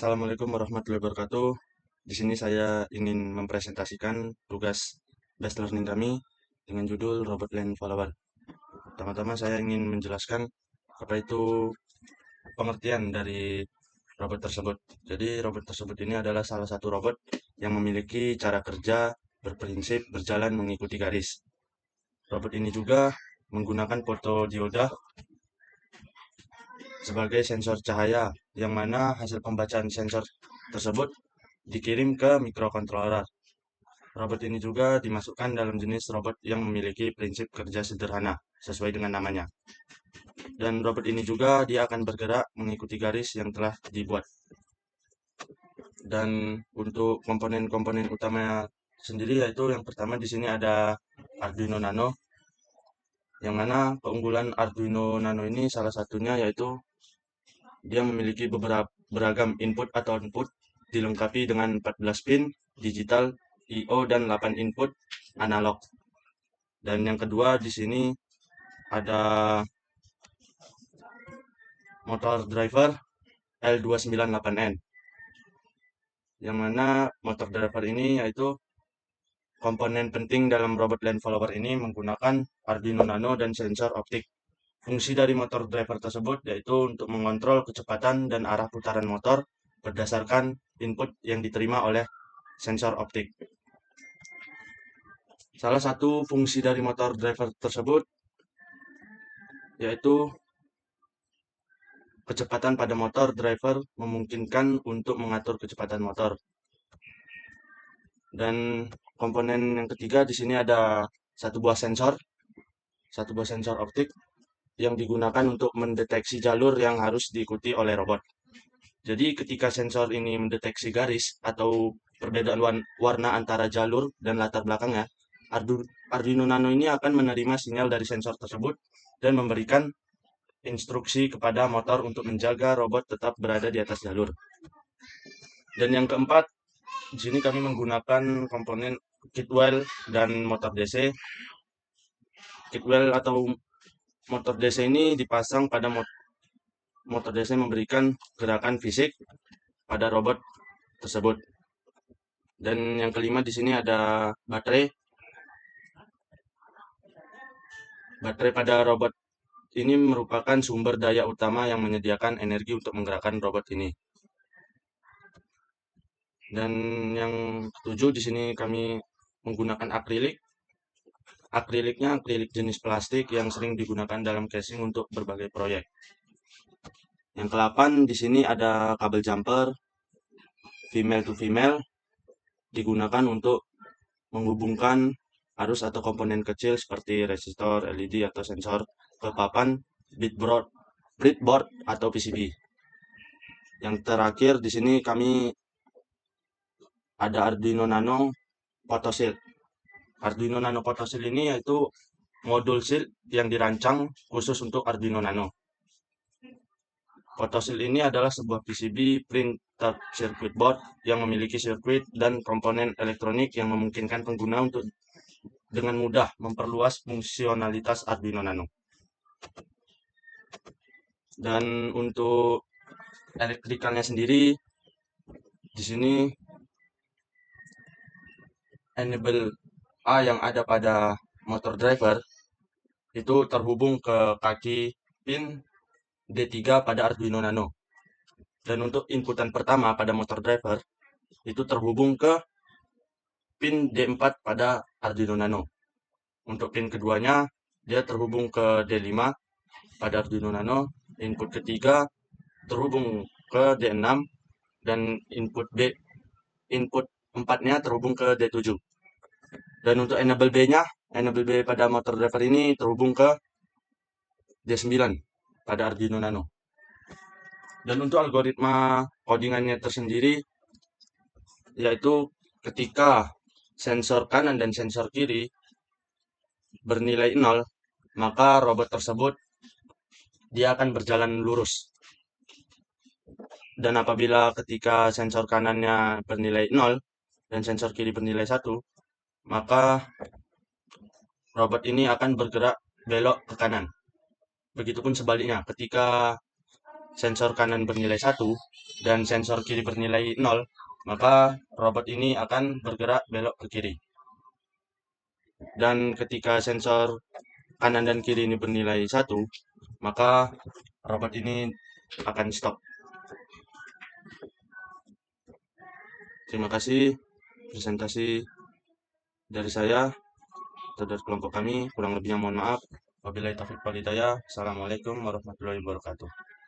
Assalamualaikum warahmatullahi wabarakatuh. Di sini saya ingin mempresentasikan tugas best learning kami dengan judul Robot Land Follower. Pertama-tama saya ingin menjelaskan apa itu pengertian dari robot tersebut. Jadi robot tersebut ini adalah salah satu robot yang memiliki cara kerja berprinsip berjalan mengikuti garis. Robot ini juga menggunakan fotodioda sebagai sensor cahaya, yang mana hasil pembacaan sensor tersebut dikirim ke mikrokontroler. Robot ini juga dimasukkan dalam jenis robot yang memiliki prinsip kerja sederhana, sesuai dengan namanya. Dan robot ini juga dia akan bergerak mengikuti garis yang telah dibuat. Dan untuk komponen-komponen utamanya sendiri yaitu yang pertama di sini ada Arduino Nano, yang mana keunggulan Arduino Nano ini salah satunya yaitu dia memiliki beberapa beragam input atau output dilengkapi dengan 14 pin digital I/O dan 8 input analog. Dan yang kedua di sini ada motor driver L298N, yang mana motor driver ini yaitu komponen penting dalam robot land follower ini menggunakan Arduino Nano dan sensor optik. Fungsi dari motor driver tersebut yaitu untuk mengontrol kecepatan dan arah putaran motor berdasarkan input yang diterima oleh sensor optik. Salah satu fungsi dari motor driver tersebut yaitu kecepatan pada motor driver memungkinkan untuk mengatur kecepatan motor. Dan komponen yang ketiga di sini ada satu buah sensor optik yang digunakan untuk mendeteksi jalur yang harus diikuti oleh robot. Jadi ketika sensor ini mendeteksi garis atau perbedaan warna antara jalur dan latar belakangnya, Arduino Nano ini akan menerima sinyal dari sensor tersebut dan memberikan instruksi kepada motor untuk menjaga robot tetap berada di atas jalur. Dan yang keempat, di sini kami menggunakan komponen kitwheel dan motor DC. Kitwheel atau motor DC ini dipasang pada motor DC memberikan gerakan fisik pada robot tersebut. Dan yang kelima di sini ada baterai. Baterai pada robot ini merupakan sumber daya utama yang menyediakan energi untuk menggerakkan robot ini. Dan yang ketujuh di sini kami menggunakan akrilik. Akriliknya akrilik jenis plastik yang sering digunakan dalam casing untuk berbagai proyek. Yang kedelapan di sini ada kabel jumper female to female digunakan untuk menghubungkan arus atau komponen kecil seperti resistor, LED atau sensor ke papan breadboard atau PCB. Yang terakhir di sini kami ada Arduino Nano Photoshield. Arduino Nano Photoshield ini yaitu modul shield yang dirancang khusus untuk Arduino Nano. Photoshield ini adalah sebuah PCB printed circuit board yang memiliki sirkuit dan komponen elektronik yang memungkinkan pengguna untuk dengan mudah memperluas fungsionalitas Arduino Nano. Dan untuk elektrikalnya sendiri di sini enable A yang ada pada motor driver itu terhubung ke kaki pin D3 pada Arduino Nano. Dan untuk inputan pertama pada motor driver itu terhubung ke pin D4 pada Arduino Nano. Untuk pin keduanya dia terhubung ke D5 pada Arduino Nano. Input ketiga terhubung ke D6 dan input 4-nya terhubung ke D7. Dan untuk enable B pada motor driver ini terhubung ke D9 pada Arduino Nano. Dan untuk algoritma codingannya tersendiri yaitu ketika sensor kanan dan sensor kiri bernilai 0, maka robot tersebut dia akan berjalan lurus. Dan apabila ketika sensor kanannya bernilai 0 dan sensor kiri bernilai 1, maka robot ini akan bergerak belok ke kanan. Begitupun sebaliknya, ketika sensor kanan bernilai 1 dan sensor kiri bernilai 0, maka robot ini akan bergerak belok ke kiri. Dan ketika sensor kanan dan kiri ini bernilai 1, maka robot ini akan stop. Terima kasih presentasi dari saya atau dari kelompok kami. Kurang lebihnya mohon maaf. Wabillahi taufiq wal hidayah. Assalamualaikum warahmatullahi wabarakatuh.